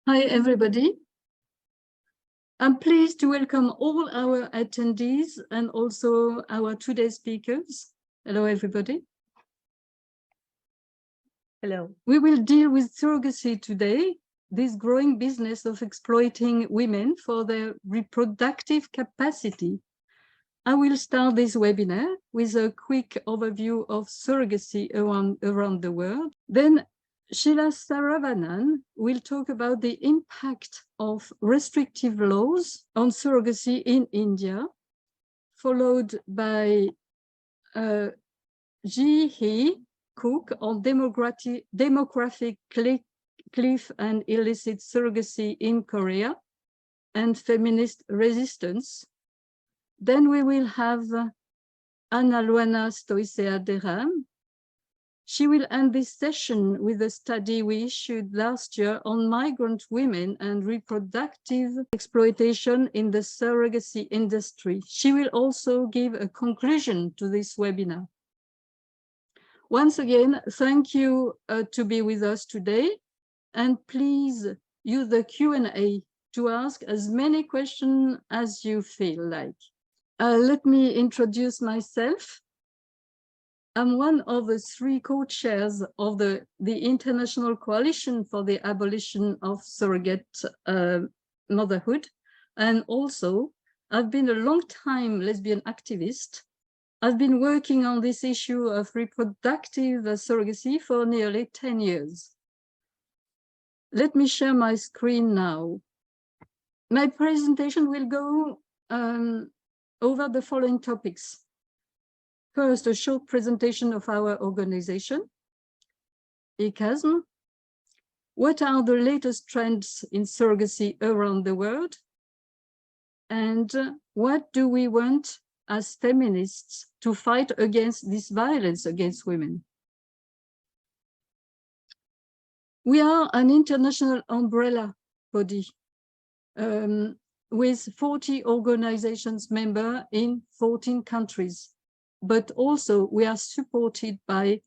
Hi, everybody. I'm pleased to welcome all our attendees and also our today's speakers. Hello, everybody. Hello. We will deal with surrogacy today, this growing business of exploiting women for their reproductive capacity. I will start this webinar with a quick overview of surrogacy around the world. Then Sheila Saravanan will talk about the impact of restrictive laws on surrogacy in India, followed by Ji-hee Cook on demographic cliff and illicit surrogacy in Korea and feminist resistance. Then we will have Ana Luana Stoicea-Deram. She will end this session with a study we issued last year on migrant women and reproductive exploitation in the surrogacy industry. She will also give a conclusion to this webinar. Once again, thank you to be with us today, and please use the Q&A to ask as many questions as you feel like. Let me introduce myself. I'm one of the 3 co-chairs of the International Coalition for the Abolition of Surrogate Motherhood. And also, I've been a long-time lesbian activist. I've been working on this issue of reproductive surrogacy for nearly 10 years. Let me share my screen now. My presentation will go over the following topics. First, a short presentation of our organization, ICASM. What are the latest trends in surrogacy around the world? And what do we want as feminists to fight against this violence against women? We are an international umbrella body with 40 organizations members in 14 countries. But also we are supported by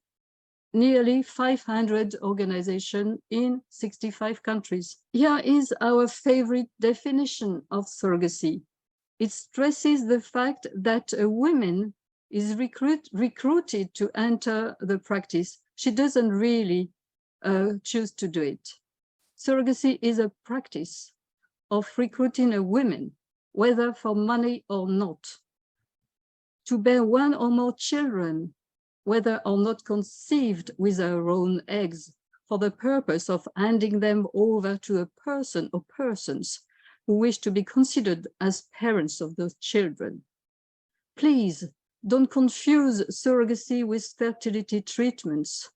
nearly 500 organizations in 65 countries. Here is our favorite definition of surrogacy. It stresses the fact that a woman is recruited to enter the practice. She doesn't really choose to do it. Surrogacy is a practice of recruiting a woman, whether for money or not, to bear 1 or more children, whether or not conceived with her own eggs, for the purpose of handing them over to a person or persons who wish to be considered as parents of those children. Please don't confuse surrogacy with fertility treatments.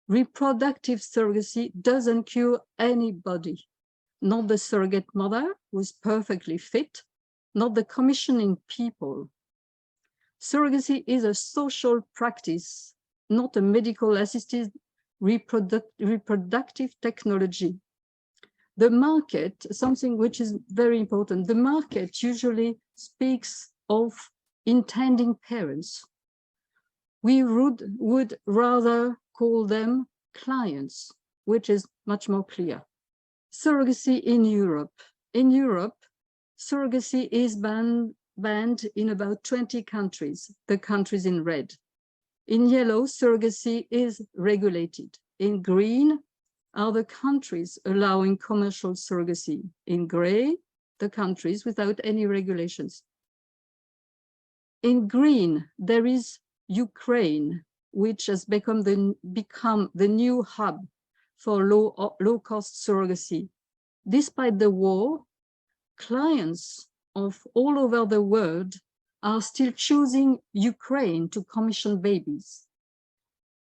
Reproductive surrogacy doesn't cure anybody, not the surrogate mother who is perfectly fit, not the commissioning people. Surrogacy is a social practice, not a medical assisted reproductive technology. The market, something which is very important, the market usually speaks of intending parents. We would rather call them clients, which is much more clear. Surrogacy in Europe. In Europe, surrogacy is banned in about 20 countries, the countries in red. In yellow, surrogacy is regulated. In green are the countries allowing commercial surrogacy. In gray, the countries without any regulations. In green, there is Ukraine, which has become the new hub for low-cost surrogacy. Despite the war, clients of all over the world are still choosing Ukraine to commission babies.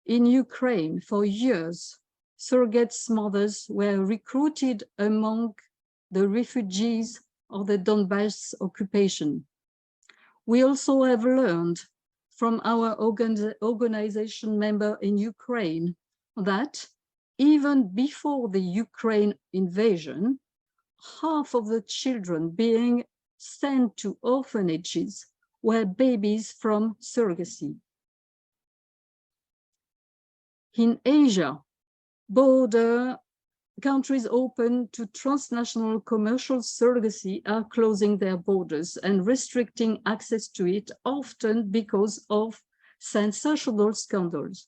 In Ukraine, for years, surrogate mothers were recruited among the refugees of the Donbass occupation. We also have learned from our organization member in Ukraine that even before the Ukraine invasion, half of the children being sent to orphanages were babies from surrogacy. In Asia, border countries open to transnational commercial surrogacy are closing their borders and restricting access to it, often because of sensational scandals.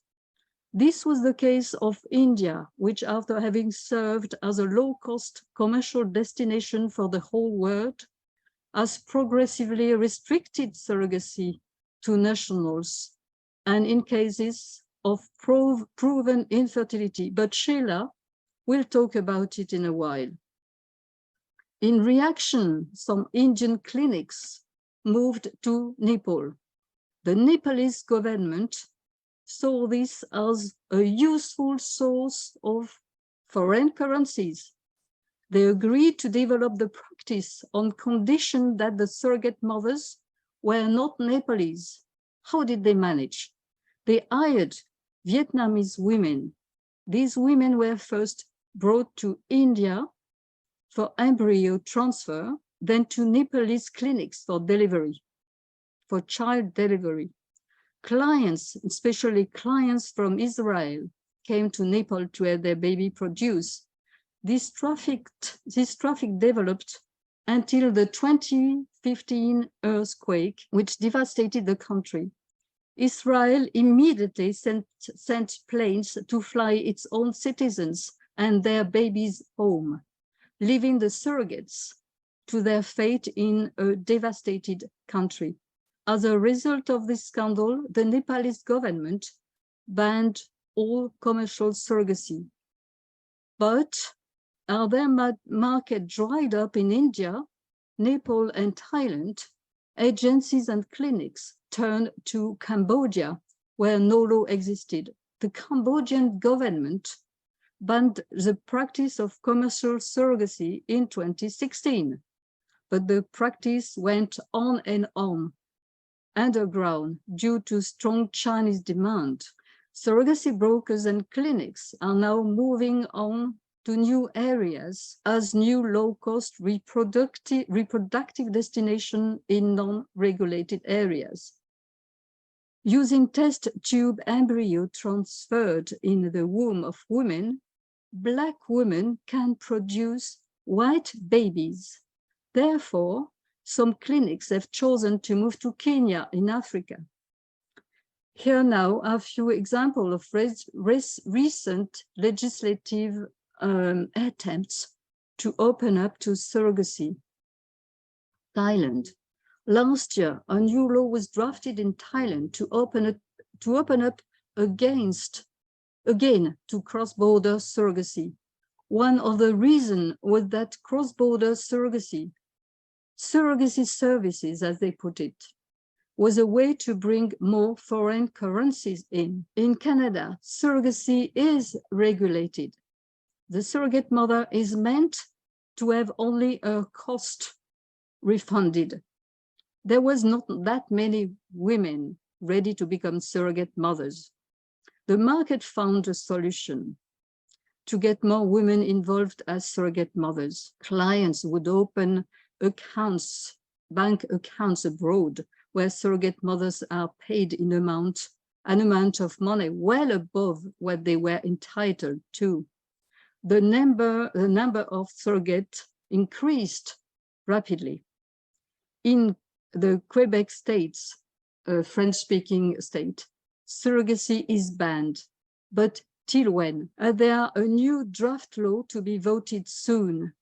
This was the case of India, which, after having served as a low-cost commercial destination for the whole world, has progressively restricted surrogacy to nationals and in cases of proven infertility. But Sheila will talk about it in a while. In reaction, some Indian clinics moved to Nepal. The Nepalese government saw this as a useful source of foreign currencies. They agreed to develop the practice on condition that the surrogate mothers were not Nepalese. How did they manage? They hired Vietnamese women. These women were first brought to India for embryo transfer, then to Nepalese clinics for delivery, for child delivery. Clients, especially clients from Israel, came to Nepal to have their baby produced. This traffic developed until the 2015 earthquake, which devastated the country. Israel immediately sent planes to fly its own citizens and their babies home, leaving the surrogates to their fate in a devastated country. As a result of this scandal, the Nepalese government banned all commercial surrogacy. But as their market dried up in India, Nepal, and Thailand, agencies and clinics turned to Cambodia, where no law existed. The Cambodian government banned the practice of commercial surrogacy in 2016, but the practice went on and on underground due to strong Chinese demand. Surrogacy brokers and clinics are now moving on to new areas as new low-cost reproductive destination in non-regulated areas. Using test tube embryo transferred in the womb of women, Black women can produce white babies. Therefore, some clinics have chosen to move to Kenya in Africa. Here now are a few examples of recent legislative attempts to open up to surrogacy. Thailand. Last year, a new law was drafted in Thailand to open up again to cross-border surrogacy. One of the reasons was that cross-border surrogacy services, as they put it, was a way to bring more foreign currencies in. In Canada, surrogacy is regulated. The surrogate mother is meant to have only her cost refunded. There was not that many women ready to become surrogate mothers. The market found a solution to get more women involved as surrogate mothers. Clients would open accounts, bank accounts abroad, where surrogate mothers are paid in an amount of money well above what they were entitled to. The number of surrogates increased rapidly. In the Quebec states, a French-speaking state, surrogacy is banned, but till when? There are a new draft law to be voted soon.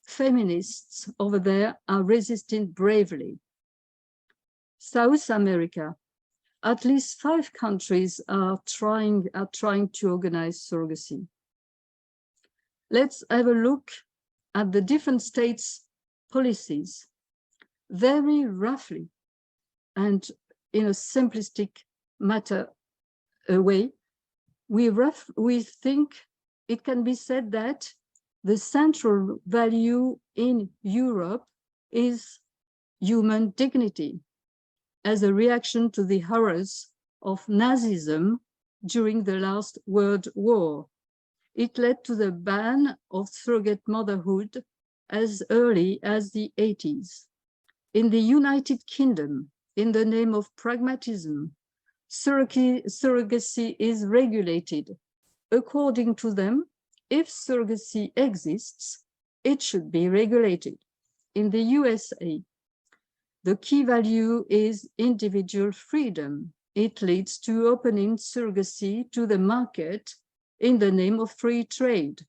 Feminists over there are resisting bravely. South America, at least 5 countries are trying to organize surrogacy. Let's have a look at the different states' policies. Very roughly, and in a simplistic way, we think it can be said that the central value in Europe is human dignity, as a reaction to the horrors of Nazism during the last World War. It led to the ban of surrogate motherhood as early as the 80s. In the United Kingdom, in the name of pragmatism, surrogacy is regulated. According to them, if surrogacy exists, it should be regulated. In the USA, the key value is individual freedom. It leads to opening surrogacy to the market in the name of free trade.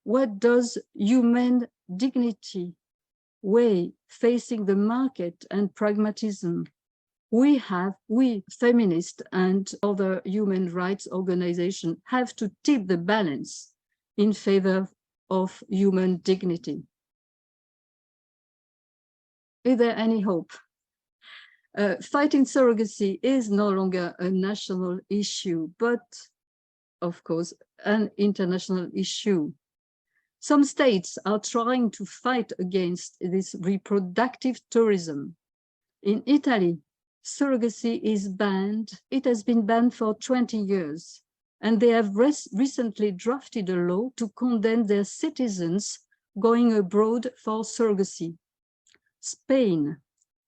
What does human dignity weigh facing the market and pragmatism? We feminists and other human rights organizations have to tip the balance in favor of human dignity. Is there any hope? Fighting surrogacy is no longer a national issue, but of course, an international issue. Some states are trying to fight against this reproductive tourism. In Italy, surrogacy is banned. It has been banned for 20 years, and they have recently drafted a law to condemn their citizens going abroad for surrogacy. Spain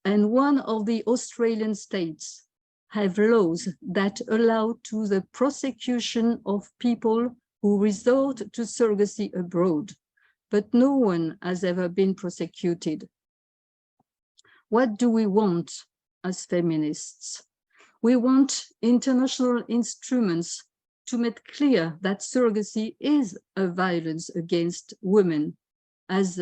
and one of the Australian states have laws that allow to the prosecution of people who resort to surrogacy abroad, but no one has ever been prosecuted. What do we want as feminists? We want international instruments to make clear that surrogacy is a violence against women, as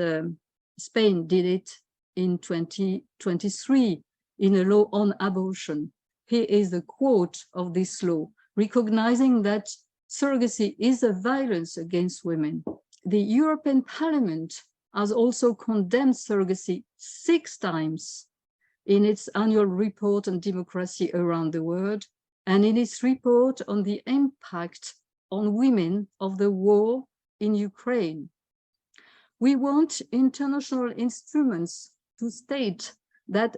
Spain did it in 2023 in a law on abortion. Here is the quote of this law, recognizing that surrogacy is a violence against women. The European Parliament has also condemned surrogacy 6 times in its annual report on democracy around the world and in its report on the impact on women of the war in Ukraine. We want international instruments to state that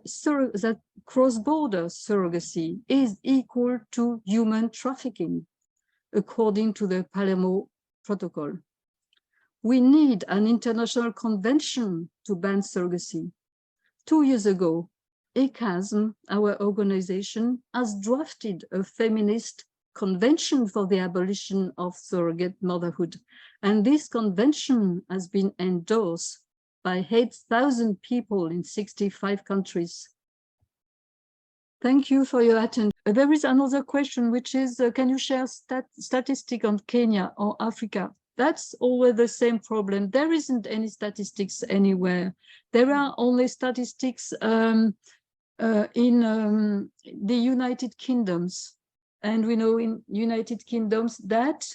cross-border surrogacy is equal to human trafficking, according to the Palermo Protocol. We need an international convention to ban surrogacy. 2 years ago, ICASM, our organization, has drafted a feminist convention for the abolition of surrogate motherhood. And this convention has been endorsed by 8,000 people in 65 countries. Thank you for your attention. There is another question, which is, can you share statistic on Kenya or Africa? That's always the same problem. There isn't any statistics anywhere. There are only statistics in the United Kingdoms. And we know in United Kingdoms that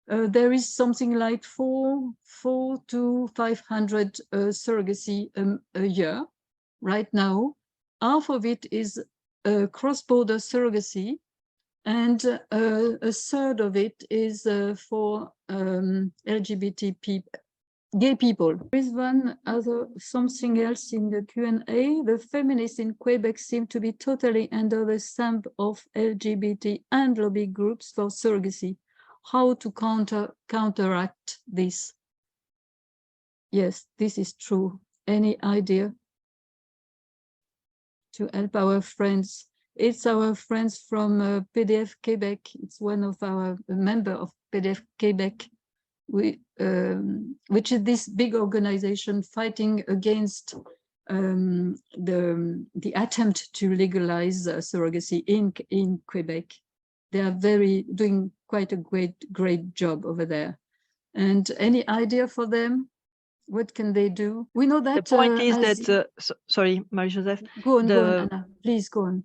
there is something like 400 to 500 surrogacy a year right now. Half of it is cross-border surrogacy, and a third of it is for LGBT people, gay people. There is something else in the Q&A. The feminists in Quebec seem to be totally under the thumb of LGBT and lobby groups for surrogacy. How to counteract this? Yes, this is true. Any idea to help our friends? It's our friends from PDF Quebec. It's one of our member of PDF Quebec, which is this big organization fighting against the attempt to legalize surrogacy in Quebec. They are doing quite a great job over there. And any idea for them? What can they do? We know that the point is that sorry, Marie-Joseph. Go on, Anna. Please go on.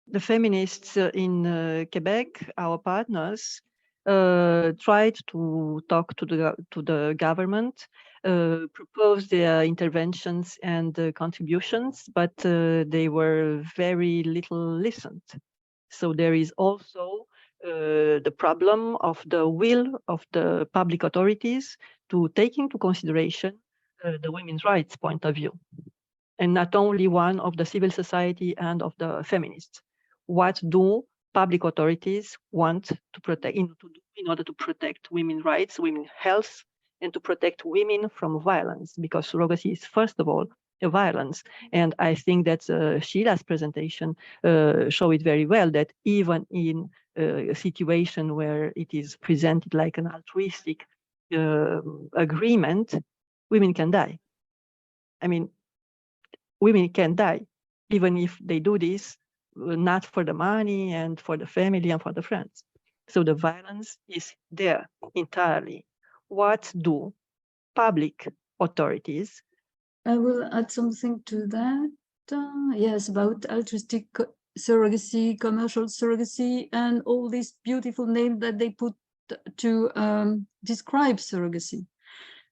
The feminists in Quebec, our partners, tried to talk to the government, propose their interventions and contributions, but they were very little listened. So there is also the problem of the will of the public authorities to take into consideration the women's rights point of view, and not only one of the civil society and of the feminists. What do public authorities want to protect in order to protect women's rights, women's health, and to protect women from violence? Because surrogacy is, first of all, a violence. And I think that Sheila's presentation showed it very well, that even in a situation where it is presented like an altruistic agreement, women can die. I mean, women can die, even if they do this, not for the money and for the family and for the friends. So the violence is there entirely. What do public authorities? I will add something to that. Yes, about altruistic surrogacy, commercial surrogacy, and all these beautiful names that they put to describe surrogacy.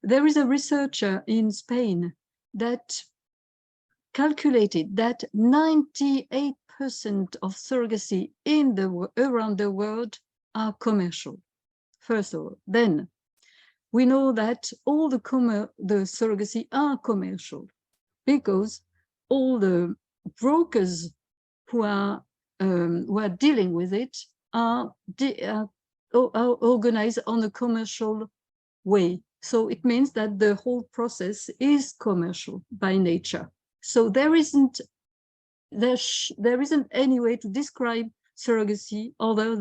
There is a researcher in Spain that calculated that 98% of surrogacy around the world are commercial. First of all, then we know that all the surrogacy are commercial because all the brokers who are dealing with it are organized on a commercial way. So it means that the whole process is commercial by nature. So there isn't any way to describe surrogacy other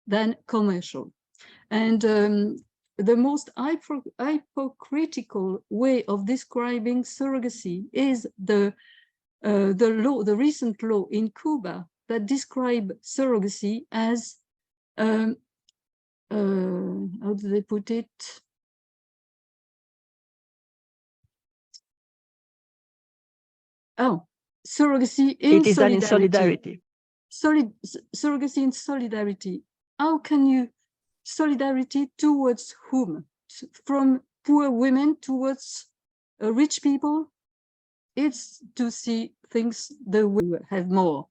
than commercial. And the most hypocritical way of describing surrogacy is the recent law in Cuba that describe surrogacy as how do they put it? Oh, surrogacy in solidarity. Surrogacy in solidarity. How can you solidarity towards whom? From poor women towards rich people? It's to see things the way we have more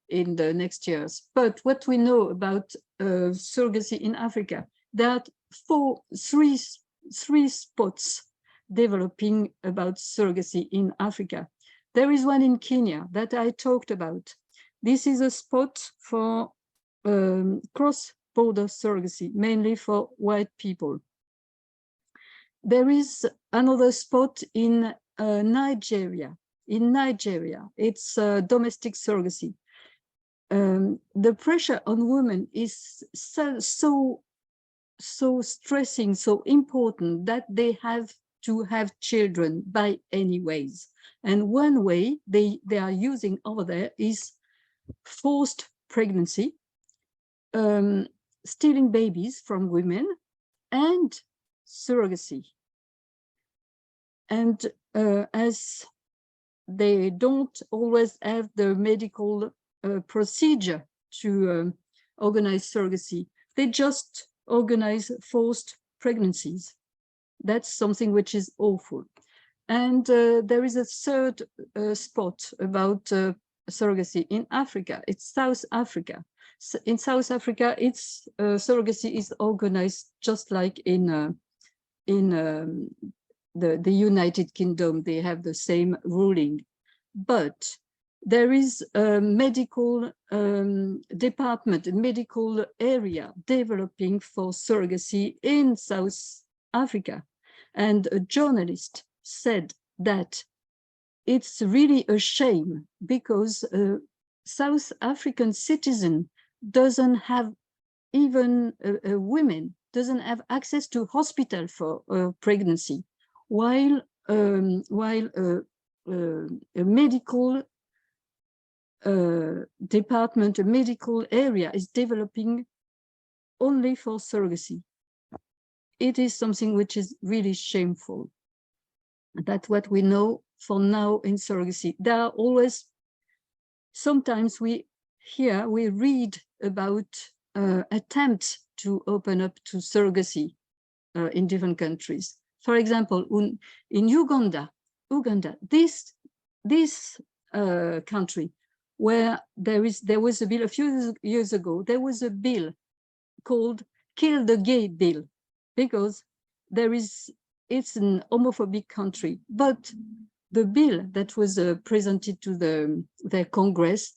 in the next years. But what we know about surrogacy in Africa, there are three spots developing about surrogacy in Africa. There is one in Kenya that I talked about. This is a spot for cross-border surrogacy, mainly for white people. There is another spot in Nigeria. In Nigeria, it's domestic surrogacy. The pressure on women is so stressing, so important that they have to have children by any ways. And one way they are using over there is forced pregnancy, stealing babies from women, and surrogacy. And as they don't always have the medical procedure to organize surrogacy, they just organize forced pregnancies. That's something which is awful. And there is a third spot about surrogacy in Africa. It's South Africa. So in South Africa, it's surrogacy is organized just like in the United Kingdom. They have the same ruling, but there is a medical department, a medical area developing for surrogacy in South Africa. And a journalist said that it's really a shame because South African citizen doesn't have even women doesn't have access to hospital for pregnancy, while a medical department, a medical area is developing only for surrogacy. It is something which is really shameful. That's what we know for now in surrogacy. There are always, sometimes we read about attempts to open up to surrogacy in different countries. For example, in Uganda, this country where there was a bill a few years ago, there was a bill called Kill the Gay Bill, because it's an homophobic country. But the bill that was presented to their Congress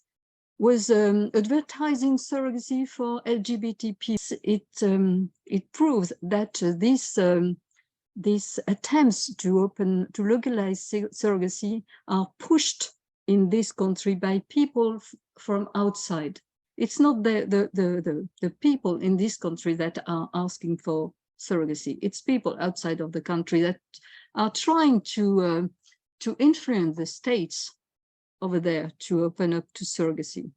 was advertising surrogacy for LGBT people. It proves that these attempts to legalize surrogacy are pushed in this country by people from outside. It's not the people in this country that are asking for surrogacy. It's people outside of the country that are trying to influence the states over there to open up to surrogacy.